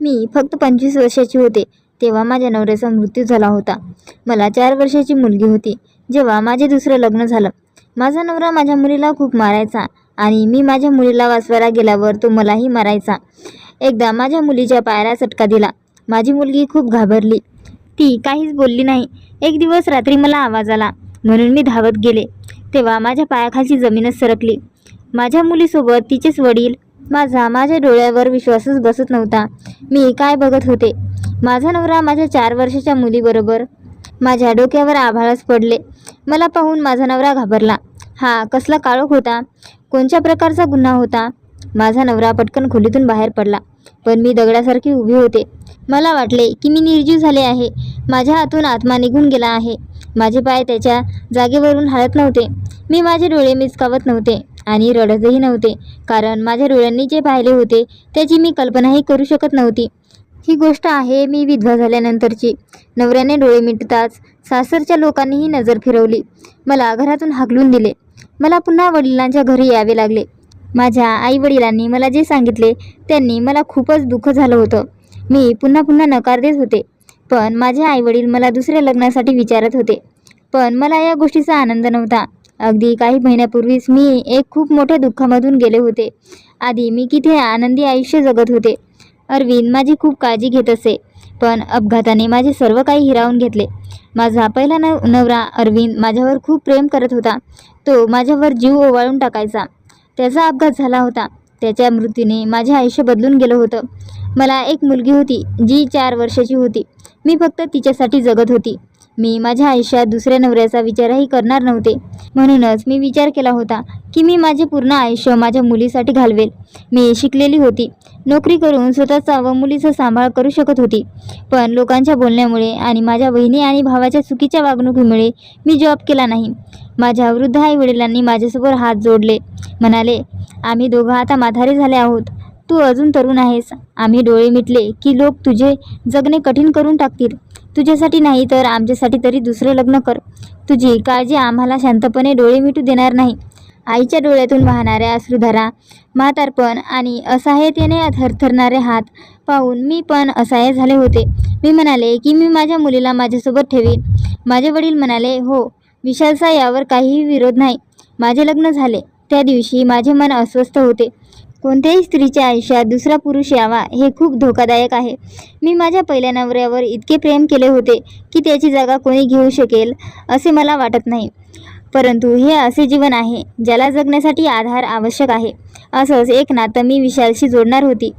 मी फक्त 25 वर्षाची होते तेव्हा माझ्या नवऱ्याचा मृत्यू झाला होता. मला 4 वर्षाची मुलगी होती जेव्हा माझे दुसरं लग्न झालं. माझा नवरा माझ्या मुलीला खूप मारायचा आणि मी माझ्या मुलीला वाचवायला गेल्यावर तो मलाही मारायचा. एकदा माझ्या मुलीच्या पायाला चटका दिला. माझी मुलगी खूप घाबरली. ती काहीच बोलली नाही. एक दिवस रात्री मला आवाज आला म्हणून मी धावत गेले तेव्हा माझ्या पायाखालची जमीनच सरकली. माझ्या मुलीसोबत तिचेच वडील. माझ्या डोळ्यावर विश्वासच बसत नव्हता. मी काय बघत होते? माझा नवरा माझ्या 4 वर्षाच्या मुलीबरोबर. माझ्या डोक्यावर आभाळच पडले. मला पाहून माझा नवरा घाबरला. हा कसला काळोख होता? कोणत्या प्रकारचा गुन्हा होता? माझा नवरा पटकन खोलीतून बाहेर पडला, पण मी दगडासारखी उभी होते. मला वाटले की मी निर्जीव झाले आहे. माझ्या हातून आत्मा निघून गेला आहे. माझे पाय त्याच्या जागेवरून हलत नव्हते. मी माझे डोळे मिचकावत नव्हते आणि रडतही नव्हते, कारण माझ्या डोळ्यांनी जे पाहिले होते त्याची मी कल्पनाही करू शकत नव्हती. ही गोष्ट आहे मी विधवा झाल्यानंतरची. नवऱ्याने डोळे मिटताच सासरच्या लोकांनीही नजर फिरवली. मला घरातून हाकलून दिले. मला पुन्हा वडिलांच्या घरी यावे लागले. माझ्या आई-वडिलांनी मला जे सांगितले त्यांनी मला खूपच दुःख झालं होतं. मी पुन्हा पुन्हा नकार देत होते, पण माझे आईवडील मला दुसऱ्या लग्नासाठी विचारत होते. पण मला या गोष्टीचा आनंद नव्हता. अगदी काही महिन्यापूर्वीच मी एक खूप मोठ्या दुःखामधून गेले होते. आधी मी किती आनंदी आयुष्य जगत होते. अरविंद माझी खूप काळजी घेत असे, पण अपघाताने माझे सर्व काही हिरावून घेतले. माझा पहिला नवरा अरविंद माझ्यावर खूप प्रेम करत होता. तो माझ्यावर जीव ओवाळून टाकायचा. त्याचा अपघात झाला होता. त्याच्या मृत्यूने माझे आयुष्य बदलून गेलं होतं. मला एक मुलगी होती जी 4 वर्षाची होती. मी फक्त तिच्यासाठी जगत होती. मी माझ्या आयुष्यात दुसऱ्या नवऱ्याचा विचारही करणार नव्हते. म्हणूनच मी विचार केला होता की मी माझे पूर्ण आयुष्य माझ्या मुलीसाठी घालवेल. मी शिकलेली होती. नोकरी करून स्वतःचा व मुलीचा सांभाळ करू शकत होती. पण लोकांच्या बोलण्यामुळे आणि माझ्या बहिणी आणि भावाच्या चुकीच्या वागणुकीमुळे मी जॉब केला नाही. माझ्या वृद्ध आई-वडिलांनी माझ्यासमोर हात जोडले. म्हणाले, आम्ही दोघं आता म्हातारे झाले आहोत. तू अजून तरुण आहेस. आम्ही डोळे मिटले की लोक तुझे जगणे कठीण करून टाकतील. तुझ्यासाठी नाही तर आमच्यासाठी तरी दुसरे लग्न कर. तुझी काळजी आम्हाला शांतपणे डोळे मिटू देणार नाही. आईच्या डोळ्यातून वाहणाऱ्या अश्रुधारा, म्हातारपण आणि असहाय्यतेने थरथरणारे हात पाहून मी पण असहाय्य झाले होते. मी म्हणाले की मी माझ्या मुलीला माझ्यासोबत ठेवीन. माझे वडील म्हणाले, हो, विशालचा यावर काहीही विरोध नाही. माझे लग्न झाले. त्या दिवशी माझे मन अस्वस्थ होते. कोणत्याही स्त्रीच्या आयुष्यात दुसरा पुरुष यावा हे खूप धोकादायक आहे. मी माझ्या पहिल्या नवऱ्यावर इतके प्रेम केले होते की त्याची जागा कोणी घेऊ शकेल असे मला वाटत नाही. परंतु हे असे जीवन आहे ज्याला जगण्यासाठी आधार आवश्यक आहे. असंच एक नातं मी विशालशी जोडणार होती.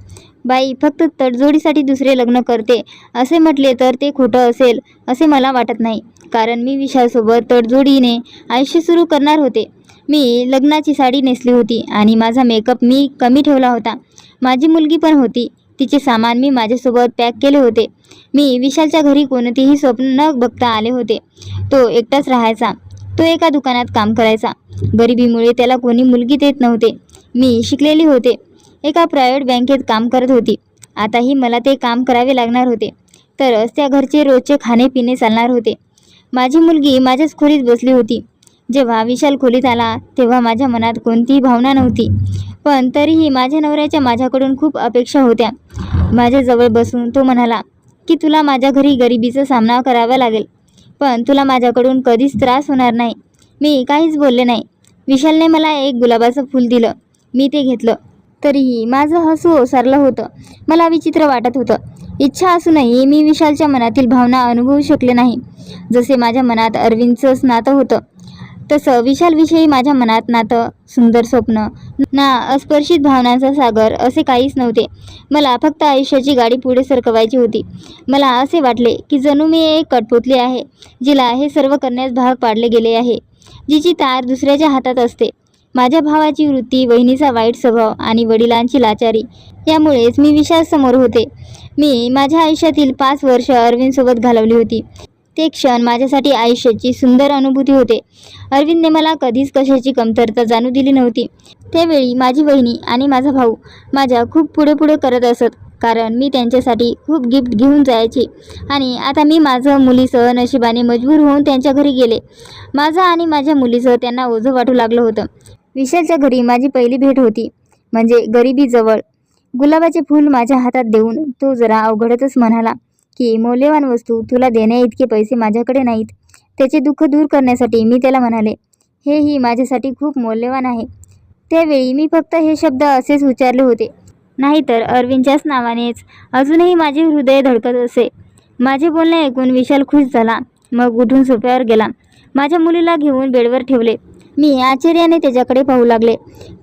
बाई फक्त तडजोडीसाठी दुसरे लग्न करते असे म्हटले तर ते खोटं असेल असे मला वाटत नाही, कारण मी विशालसोबत तडजोडीने आयुष्य सुरू करणार होते. मी लग्नाची साडी नेसली होती आणि माझा मेकअप मी कमी ठेवला होता. माझी मुलगी पण होती. तिचे सामान मी माझ्यासोबत पॅक केले होते. मी विशालच्या घरी कोणतेही स्वप्न न बघता आले होते. तो एकटाच राहायचा. तो एका दुकानात काम करायचा. गरिबीमुळे त्याला कोणी मुलगी देत नव्हते. मी शिकलेली होते. एका प्रायव्हेट बँकेत काम करत होती. आताही मला ते काम करावे लागणार होते, तरच त्या घरचे रोजचे खाणे-पिणे चालणार होते. माझी मुलगी माझ्याच खोलीत बसली होती. जेव्हा विशाल खोलीत आला तेव्हा माझ्या मनात कोणतीही भावना नव्हती, पण तरीही माझ्या नवऱ्याच्या माझ्याकडून खूप अपेक्षा होत्या. माझ्याजवळ बसून तो म्हणाला की तुला माझ्या घरी गरिबीचा सामना करावा लागेल, पण तुला माझ्याकडून कधीच त्रास होणार नाही. मी काहीच बोलले नाही. विशालने मला एक गुलाबाचं फूल दिलं. मी ते घेतलं. तरीही माझं हसू ओसारलं होतं. मला विचित्र वाटत होतं. इच्छा असूनही मी विशालच्या मनातील भावना अनुभवू शकले नाही. जसे माझ्या मनात अरविंदचंच नातं होतं तसं विशालविषयी माझ्या मनात नातं, सुंदर स्वप्न ना अस्पर्शित भावनांचा सागर असे काहीच नव्हते. मला फक्त आयुष्याची गाडी पुढे सरकवायची होती. मला असे वाटले की जणू मी एक कठपुतली आहे जिला हे सर्व करण्यास भाग पाडले गेले आहे, जिची तार दुसऱ्याच्या हातात असते. माझ्या भावाची वृत्ती, वहिनीचा वाईट स्वभाव आणि वडिलांची लाचारी यामुळेच मी विशालसमोर होते. मी माझ्या आयुष्यातील 5 वर्ष अरविंदसोबत घालवली होती. ते क्षण माझ्यासाठी आयुष्याची सुंदर अनुभूती होते. अरविंदने मला कधीच कशाची कमतरता जाणू दिली नव्हती. त्यावेळी माझी वहिनी आणि माझा भाऊ माझ्या खूप पुढे करत असत, कारण मी त्यांच्यासाठी खूप गिफ्ट घेऊन जायची. आणि आता मी माझं मुलीसह नशिबाने मजबूर होऊन त्यांच्या घरी गेले. माझं आणि माझ्या मुलीसह त्यांना ओझं वाटू लागलं होतं. विशालच्या घरी माझी पहिली भेट होती, म्हणजे गरिबीजवळ. गुलाबाचे फूल माझ्या हातात देऊन तो जरा अवघडतच म्हणाला की मौल्यवान वस्तू तुला देण्याइतके पैसे माझ्याकडे नाहीत. त्याचे दुःख दूर करण्यासाठी मी त्याला म्हणाले, हेही माझ्यासाठी खूप मौल्यवान आहे. त्यावेळी मी फक्त हे शब्द असेच उच्चारले होते, नाहीतर अरविंदच्याच नावानेच अजूनही माझे हृदय धडकत असे. माझे बोलणे ऐकून विशाल खुश झाला. मग उठून सोफ्यावर गेला. माझ्या मुलीला घेऊन बेडवर ठेवले. मी आश्चर्याने त्याच्याकडे पाहू लागले.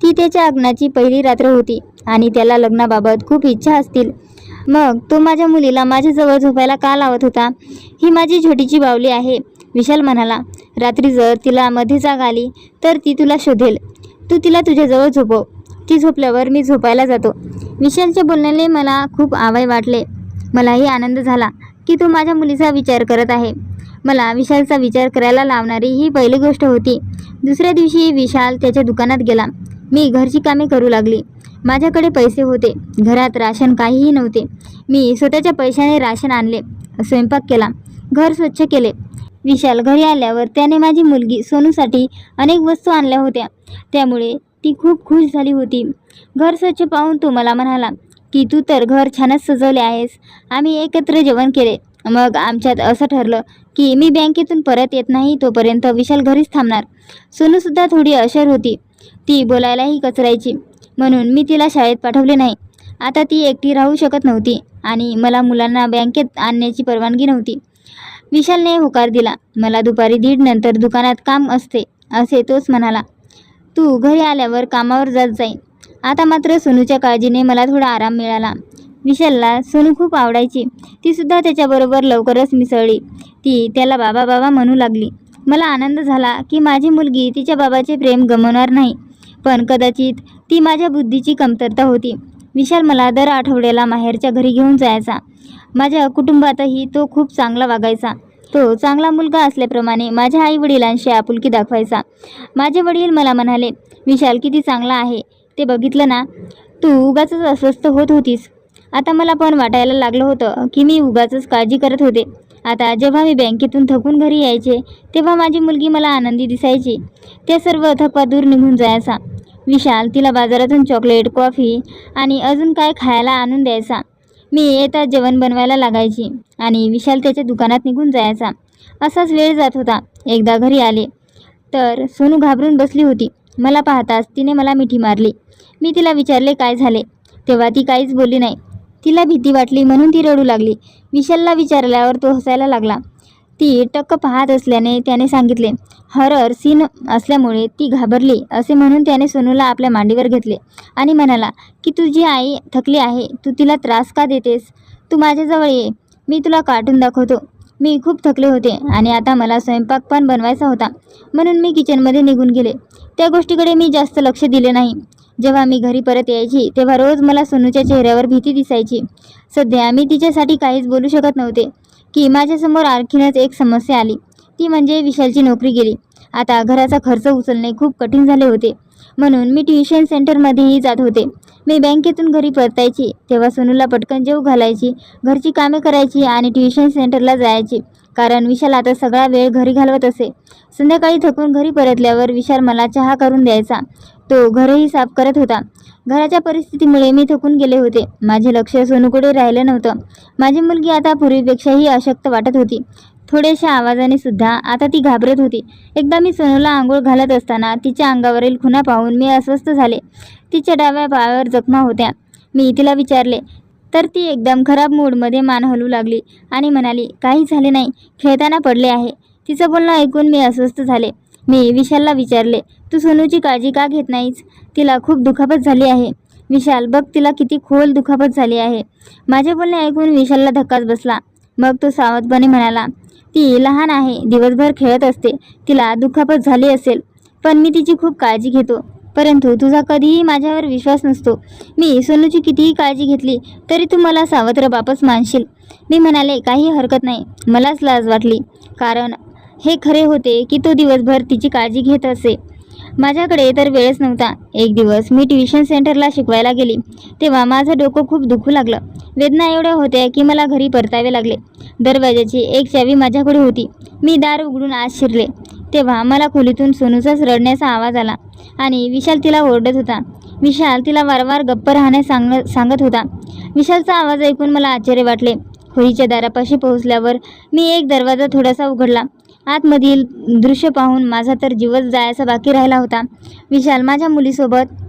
ती त्याच्या लग्नाची पहिली रात्र होती आणि त्याला लग्नाबाबत खूप इच्छा असतील. मग तो माझ्या मुलीला माझ्याजवळ झोपायला का लावत होता? ही माझी छोटीची बावली आहे, विशाल म्हणाला. रात्री जर तिला मध्ये जाग आली तर ती तुला शोधेल. तू तिला तुझ्याजवळ झोपव. ती झोपल्यावर मी झोपायला जातो. विशालच्या बोलण्याने मला खूप आवाय वाटले. मलाही आनंद झाला की तो माझ्या मुलीचा विचार करत आहे. मला विशालचा विचार करायला लावणारी ही पहिली गोष्ट होती. दुसऱ्या दिवशी विशाल त्याच्या दुकानात गेला. मी घरची कामे करू लागली. माझ्याकडे पैसे होते. घरात राशन काहीही नव्हते. मी स्वतःच्या पैशाने राशन आणले, स्वयंपाक केला, घर स्वच्छ केले. विशाल घरी आल्यावर त्याने माझी मुलगी सोनूसाठी अनेक वस्तू आणल्या होत्या. त्यामुळे ती खूप खुश झाली होती. घर स्वच्छ पाहून तो मला म्हणाला की तू तर घर छानच सजवले आहेस. आम्ही एकत्र जेवण केले. मग आमच्यात असं ठरलं की मी बँकेतून परत येत नाही तोपर्यंत विशाल घरीच थांबणार. सोनूसुद्धा थोडी अशर होती. ती बोलायलाही कचरायची, म्हणून मी तिला शाळेत पाठवले नाही. आता ती एकटी राहू शकत नव्हती आणि मला मुलांना बँकेत आणण्याची परवानगी नव्हती. विशालने होकार दिला. मला दुपारी 1:30 नंतर दुकानात काम असते असे तोच म्हणाला. तू घरी आल्यावर कामावर जात जाईन. आता मात्र सोनूच्या काळजीने मला थोडा आराम मिळाला. विशालला सोनू खूप आवडायची. तीसुद्धा त्याच्याबरोबर लवकरच मिसळली. ती त्याला बाबा बाबा म्हणू लागली. मला आनंद झाला की माझी मुलगी तिच्या बाबाचे प्रेम गमावणार नाही. पण कदाचित ती माझ्या बुद्धीची कमतरता होती. विशाल मला दर आठवड्याला माहेरच्या घरी घेऊन जायचा. माझ्या कुटुंबातही तो खूप चांगला वागायचा. तो चांगला मुलगा असल्याप्रमाणे माझ्या आईवडिलांशी आपुलकी दाखवायचा. माझे वडील मला म्हणाले, विशाल किती चांगला आहे ते बघितलं ना. तू उगाचच अस्वस्थ होत होतीस. आता मला पण वाटायला लागलं होतं की मी उगाचच काळजी करत होते. आता जेव्हा मी बँकेतून थकून घरी यायचे तेव्हा माझी मुलगी मला आनंदी दिसायची. त्या सर्व थकवा दूर निघून जायचा. विशाल तिला बाजारातून चॉकलेट, कॉफी आणि अजून काय खायला आणून द्यायचा. मी येताच जेवण बनवायला लागायची आणि विशाल त्याच्या दुकानात निघून जायचा. असाच वेळ जात होता. एकदा घरी आले तर सोनू घाबरून बसली होती. मला पाहताच तिने मला मिठी मारली. मी तिला विचारले काय झाले, तेव्हा ती काहीच बोलली नाही. तिला भीती वाटली म्हणून ती रडू लागली. विशालला विचारल्यावर तो हसायला लागला. ती टक्क पाहत असल्याने त्याने सांगितले, हॉरर सीन असल्यामुळे ती घाबरली असे म्हणून त्याने सोनूला आपल्या मांडीवर घेतले आणि म्हणाला की तुझी आई थकली आहे, तू तिला त्रास का देतेस? तू माझ्याजवळ ये, मी तुला कार्टून दाखवतो. मी खूप थकले होते आणि आता मला स्वयंपाक पण बनवायचा होता, म्हणून मी किचनमध्ये निघून गेले. त्या गोष्टीकडे मी जास्त लक्ष दिले नाही. जेव्हा मी घरी परत यायची तेव्हा रोज मला सोनूच्या चेहऱ्यावर भीती दिसायची. सध्या मी तिच्यासाठी काहीच बोलू शकत नव्हते की माझ्यासमोर आणखीनच एक समस्या आली. ती म्हणजे विशालची नोकरी गेली. आता घराचा खर्च उचलणे खूप कठीण झाले होते, म्हणून मी ट्युशन सेंटरमध्येही जात होते. मी बँकेतून घरी परतायची तेव्हा सोनूला पटकन जेवू घालायची, घरची कामे करायची आणि ट्युशन सेंटरला जायची, कारण विशाल आता सगळा वेळ घरी घालवत असे. संध्याकाळी थकून घरी परतल्यावर विशाल मला चहा करून द्यायचा. तो घरही साफ करत होता. घराच्या परिस्थितीमुळे मी थकून गेले होते. माझे लक्ष सोनूकडे राहिलं नव्हतं. माझी मुलगी आता पूर्वीपेक्षाही अशक्त वाटत होती. थोड्याशा आवाजाने सुद्धा आता ती घाबरत होती. एकदा मी सोनूला आंघोळ घालत असताना तिच्या अंगावरील खुणा पाहून मी अस्वस्थ झाले. तिच्या डाव्या पायावर जखमा होत्या. मी तिला विचारले तर ती एकदम खराब मूडमध्ये मान हलवू लागली आणि म्हणाली, काही झाले नाही, खेळताना पडले आहे. तिचं बोलणं ऐकून मी अस्वस्थ झाले. मी विशालला विचारले, तू सोनूची काळजी का घेत नाहीस? तिला खूप दुखापत झाली आहे. विशाल, बघ तिला किती खोल दुखापत झाली आहे. माझे बोलणे ऐकून विशालला धक्काच बसला. मग तो सावधपणे म्हणाला, ती लहान आहे, दिवसभर खेळत असते, तिला दुखापत झाली असेल, पण मी तिची खूप काळजी घेतो. परंतु तुझा कधीही माझ्यावर विश्वास नसतो. मी सोनूची कितीही काळजी घेतली तरी तू मला सावत्र बापच मानशील. मी म्हणाले, काही हरकत नाही. मलाच लाज वाटली, कारण हे खरे होते की तो दिवसभर तिची काळजी घेत असे. माझ्याकडे तर वेळच नव्हता. एक दिवस मी ट्युशन सेंटरला शिकवायला गेली तेव्हा माझं डोकं खूप दुखू लागलं. वेदना एवढ्या होत्या की मला घरी परतावे लागले. दरवाजाची एक चावी माझ्याकडे होती. मी दार उघडून आत शिरले तेव्हा मला खोलीतून सोनूचाच रडण्याचा आवाज आला आणि विशाल तिला ओरडत होता. विशाल तिला वारंवार गप्प राहण्यास सांगत होता. विशालचा आवाज ऐकून मला आश्चर्य वाटले. खोलीच्या दारापाशी पोहोचल्यावर मी एक दरवाजा थोडासा उघडला. आतमधील दृश्य पाहून माझा तर जीवच जायचा बाकी राहिला होता. विशाल माझ्या मुलीसोबत.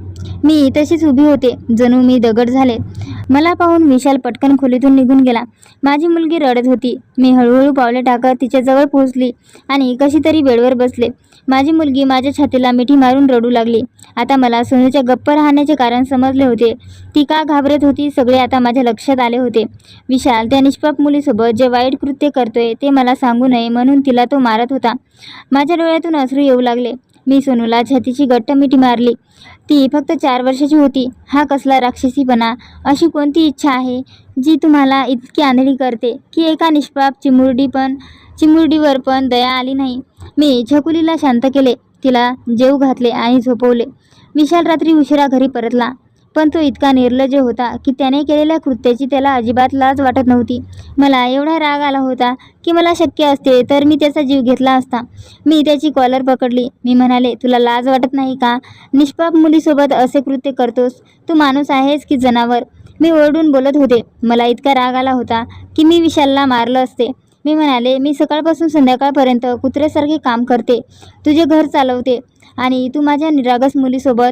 मी तशीच उभी होते, जणू मी दगड झाले. मला पाहून विशाल पटकन खोलीतून निघून गेला. माझी मुलगी रडत होती. मी हळूहळू पावले टाकत तिच्याजवळ पोहोचली आणि कशी तरी बेडवर बसले. माझी मुलगी माझ्या छातीला मिठी मारून रडू लागली. आता मला सोनूच्या गप्प राहण्याचे कारण समजले होते. ती का घाबरत होती सगळे आता माझ्या लक्षात आले होते. विशाल त्या निष्पाप मुलीसोबत जे वाईट कृत्य करतोय ते मला सांगू नये म्हणून तिला तो मारत होता. माझ्या डोळ्यातून अश्रू येऊ लागले. मी सोनूला छातीची घट्ट मिठी मारली. ती फक्त 4 वर्षाची होती. हा कसला राक्षसीपणा? अशी कोणती इच्छा आहे जी तुम्हाला इतकी आंधळी करते की एका निष्पाप चिमुरडीवर पण दया आली नाही? मी छकुलीला शांत केले, तिला जेव घातले आणि झोपवले. विशाल रात्री उशिरा घरी परतला, पण तो इतका निर्लज्ज होता की त्याने केलेल्या कृत्याची त्याला अजिबात लाज वाटत नव्हती. मला एवढा राग आला होता की मला शक्य असते तर मी त्याचा जीव घेतला असता. मी त्याची कॉलर पकडली. मी म्हणाले, तुला लाज वाटत नाही का? निष्पाप मुलीसोबत असे कृत्य करतोस? तू माणूस आहेस की जनावर? मी ओरडून बोलत होते. मला इतका राग आला होता की मी विशालला मारलं असते. मी म्हणाले, मी सकाळपासून संध्याकाळपर्यंत कुत्र्यासारखे काम करते, तुझे घर चालवते आणि तू माझ्या निरागस मुलीसोबत.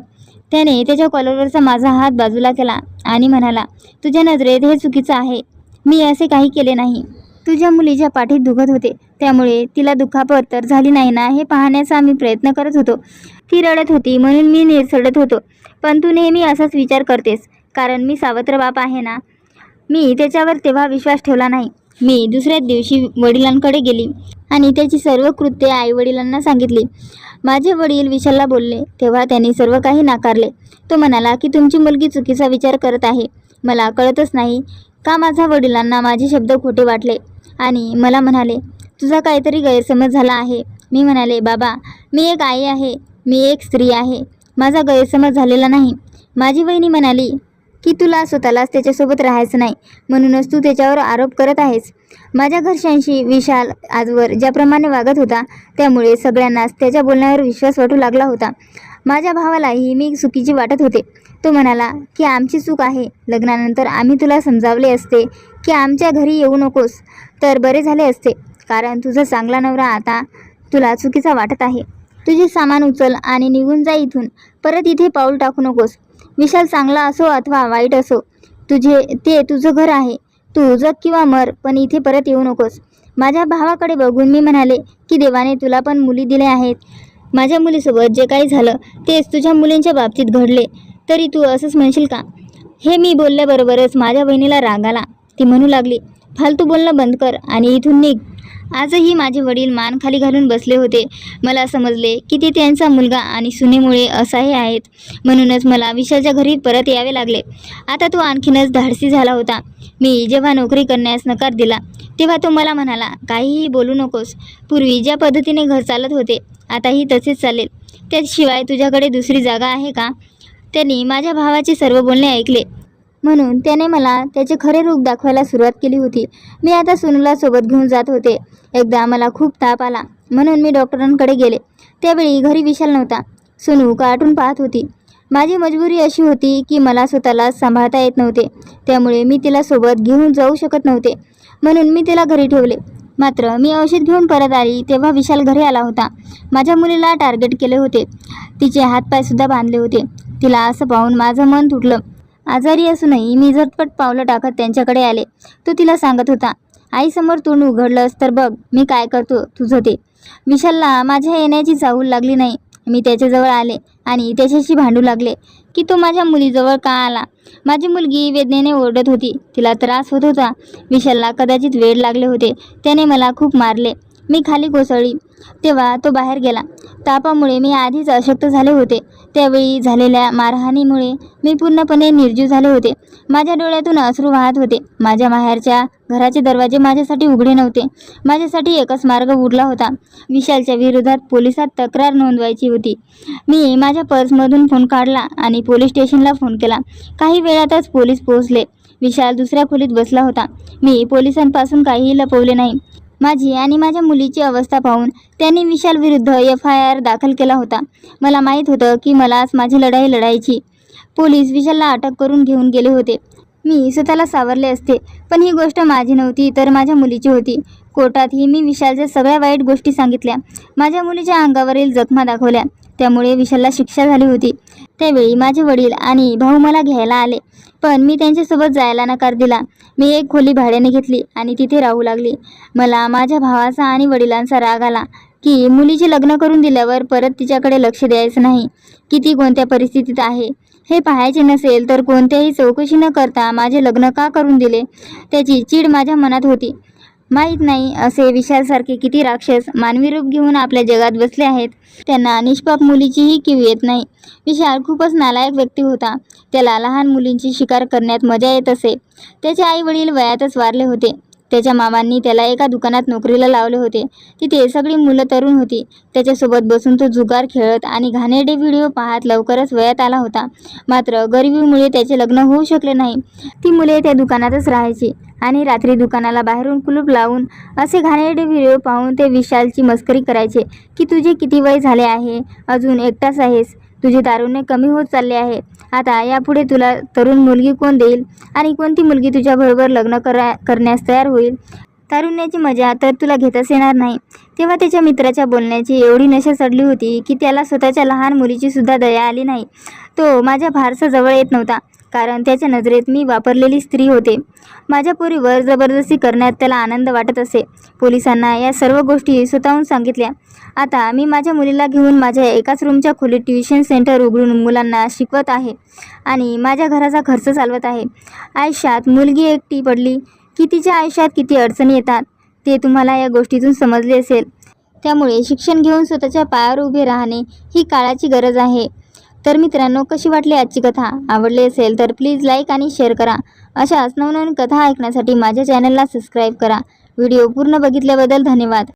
त्याने त्याच्या कॉलरवरचा माझा हात बाजूला केला आणि म्हणाला, तुझ्या नजरेत हे चुकीचं आहे. मी असे काही केले नाही. तुझ्या मुलीच्या पाठीत दुखत होते, त्यामुळे तिला दुखापत तर झाली नाही ना हे पाहण्याचा मी प्रयत्न करत होतो. ती रडत होती म्हणून मी निरसडत होतो. पण तू नेहमी असाच विचार करतेस, कारण मी सावत्र बाप आहे ना. मी त्याच्यावर तेव्हा विश्वास ठेवला नाही. मी दुसऱ्याच दिवशी वडिलांकडे गेली आणि त्याची सर्व कृत्ये आईवडिलांना सांगितली. माझे वडील विशालला बोलले तेव्हा त्यांनी सर्व काही नाकारले. तो म्हणाला की तुमची मुलगी चुकीचा विचार करत आहे. मला कळतच नाही का माझ्या वडिलांना माझे शब्द खोटे वाटले आणि मला म्हणाले, तुझा काहीतरी गैरसमज झाला आहे. मी म्हणाले, बाबा, मी एक आई आहे, मी एक स्त्री आहे, माझा गैरसमज झालेला नाही. माझी वहिनी म्हणाली की तुला स्वतःलाच त्याच्यासोबत राहायचं नाही, म्हणूनच तू त्याच्यावर आरोप करत आहेस. माझ्या घरच्यांशी विशाल आजवर ज्याप्रमाणे वागत होता त्यामुळे सगळ्यांनाच त्याच्या बोलण्यावर विश्वास वाटू लागला होता. माझ्या भावालाही मी चुकीची वाटत होते. तो म्हणाला की आमची चूक आहे. लग्नानंतर आम्ही तुला समजावले असते की आमच्या घरी येऊ नकोस तर बरे झाले असते, कारण तुझा चांगला नवरा आता तुला चुकीचा वाटत आहे. तुझे सामान उचल आणि निघून जा इथून. परत इथे पाऊल टाकू नकोस. विशाल चांगला असो अथवा वाईट असो, ते तुझं घर आहे. तू जग किंवा मर, पण इथे परत येऊ नकोस. माझ्या भावाकडे बघून मी म्हणाले की देवाने तुला पण मुली दिल्या आहेत. माझ्या मुलीसोबत जे काही झालं तेच तुझ्या मुलींच्या बाबतीत घडले, तरी तू असंच म्हणशील का? हे मी बोलल्याबरोबरच माझ्या बहिणीला राग आला. ती म्हणू लागली, फालतू बोलणं बंद कर आणि इथून निघ. आजही माझे वडील मान खाली घालून बसले होते. मला समजले की ते त्यांचा मुलगा आणि सुनेमुळे असहाय्य आहेत, म्हणूनच मला विशालच्या घरी परत यावे लागले. आता तो आणखीनच धाडसी झाला होता. मी जेव्हा नोकरी करण्यास नकार दिला तेव्हा तो मला म्हणाला, काहीही बोलू नकोस. पूर्वी ज्या पद्धतीने घर चालत होते आताही तसेच चालेल. त्याशिवाय तुझ्याकडे दुसरी जागा आहे का? त्यांनी माझ्या भावाचे सर्व बोलणे ऐकले, म्हणून त्याने मला त्याचे खरे रूप दाखवायला सुरुवात केली होती. मी आता सोनूला सोबत घेऊन जात होते. एकदा मला खूप ताप आला म्हणून मी डॉक्टरांकडे गेले. त्यावेळी घरी विशाल नव्हता. सोनू कार्टून पाहत होती. माझी मजबुरी अशी होती की मला स्वतःला सांभाळता येत नव्हते, त्यामुळे मी तिला सोबत घेऊन जाऊ शकत नव्हते, म्हणून मी तिला घरी ठेवले. मात्र मी औषध घेऊन परत आली तेव्हा विशाल घरी आला होता. माझ्या मुलीला टार्गेट केले होते. तिचे हातपायसुद्धा बांधले होते. तिला असं पाहून माझं मन तुटलं. आजारी असूनही मी झटपट पावलं टाकत त्यांच्याकडे आले. तो तिला सांगत होता, आईसमोर तोंड उघडलंस तर बघ मी काय करतो तुझं ते. विशालला माझ्या येण्याची चाहूल लागली नाही. मी त्याच्याजवळ आले आणि त्याच्याशी भांडू लागले की तो माझ्या मुलीजवळ का आला. माझी मुलगी वेदनेने ओरडत होती. तिला त्रास होत होता. विशालला कदाचित वेड लागले होते. त्याने मला खूप मारले. मी खाली कोसळली तेव्हा तो बाहेर गेला. तापामुळे मी आधीच अशक्त झाले होते. त्यावेळी झालेल्या मारहाणीमुळे मी पूर्णपणे निर्जीव झाले होते. माझ्या डोळ्यातून अश्रू वाहत होते. माझ्या माहेरच्या घराचे दरवाजे माझ्यासाठी उघडे नव्हते. माझ्यासाठी एकच मार्ग उरला होता. विशालच्या विरोधात पोलिसात तक्रार नोंदवायची होती. मी माझ्या पर्समधून फोन काढला आणि पोलीस स्टेशनला फोन केला. काही वेळातच पोलीस पोहोचले. विशाल दुसऱ्या खोलीत बसला होता. मी पोलिसांपासून काहीही लपवले नाही. माझी आणि माझ्या मुलीची अवस्था पाहून त्यांनी विशाल विरुद्ध FIR दाखल केला होता. मला माहीत होतं की मलाच माझी लढाई लढायची. पोलीस विशालला अटक करून घेऊन गेले होते. मी स्वतःला सावरले असते, पण ही गोष्ट माझी नव्हती तर माझ्या मुलीची होती. कोर्टातही मी विशालच्या सगळ्या वाईट गोष्टी सांगितल्या, माझ्या मुलीच्या अंगावरील जखमा दाखवल्या. त्यामुळे विशालला शिक्षा झाली होती. त्यावेळी माझे वडील आणि भाऊ मला घ्यायला आले, पण मी त्यांच्यासोबत जायला नकार दिला. मी एक खोली भाड्याने घेतली आणि तिथे राहू लागली. मला माझ्या भावाचा आणि वडिलांचा राग आला की मुलीचे लग्न करून दिल्यावर परत तिच्याकडे लक्ष द्यायचं नाही. किती कोणत्या परिस्थितीत आहे हे पाहायचे नसेल तर कोणत्याही चौकशी न करता माझे लग्न का करून दिले, त्याची चीड माझ्या मनात होती. माहीत नाही असे विशालसारखे किती राक्षस मानवी रूप घेऊन आपल्या जगात बसले आहेत. त्यांना निष्पाप मुलीचीही कीव येत नाही. विशाल खूपच नालायक व्यक्ती होता. त्याला लहान मुलींची शिकार करण्यात मजा येत असे. त्याचे आई वडील वयातच वारले होते. त्याच्या मामांनी त्याला एका दुकानात नोकरीला लावले होते. तिथे सगळी मुलं तरुण होती. त्याच्यासोबत बसून तो जुगार खेळत आणि घाणेरडे व्हिडिओ पाहत लवकरच वयात आला होता. मात्र गरिबीमुळे त्याचे लग्न होऊ शकले नाही. ती मुले त्या दुकानातच राहायची आणि रात्री दुकानाला बाहेरून कुलूप लावून असे घाणेरडे व्हिडिओ पाहून ते विशालची मस्करी करायचे की तुझे किती वय झाले आहे, अजून एकटाच आहेस, तुझे तारुण्य कमी होत चालले आहे, आता यापुढे तुला तरुण मुलगी कोण देईल आणि कोणती मुलगी तुझ्याबरोबर लग्न करण्यास तयार होईल. तारुण्याची मजा तर तुला घेताच येणार नाही. तेव्हा त्याच्या मित्राच्या बोलण्याची एवढी नशा चढली होती की त्याला स्वतःच्या लहान मुलीची सुद्धा दया आली नाही. तो माझ्या फारसा जवळ येत नव्हता, कारण त्याच्या नजरेत मी वापरलेली स्त्री होते. माझ्या पोरीवर जबरदस्ती करण्यात त्याला आनंद वाटत असे. पोलिसांना या सर्व गोष्टी स्वतःहून सांगितल्या. आता मी माझ्या मुलीला घेऊन माझ्या एकाच रूमच्या खोलीत ट्युशन सेंटर उघडून मुलांना शिकवत आहे आणि माझ्या घराचा खर्च चालवत आहे. आयुष्यात मुलगी एकटी पडली की तिच्या आयुष्यात किती अडचणी येतात ते तुम्हाला या गोष्टीतून समजले असेल. त्यामुळे शिक्षण घेऊन स्वतःच्या पायावर उभे राहणे ही काळाची गरज आहे. तर मित्रांनो, कशी वाटली आजची कथा? आवडली असेल तर प्लीज लाईक आणि शेअर करा. अशाच नवनवीन कथा ऐकण्यासाठी माझ्या चॅनलला सबस्क्राईब करा. व्हिडिओ पूर्ण बघितल्याबद्दल धन्यवाद.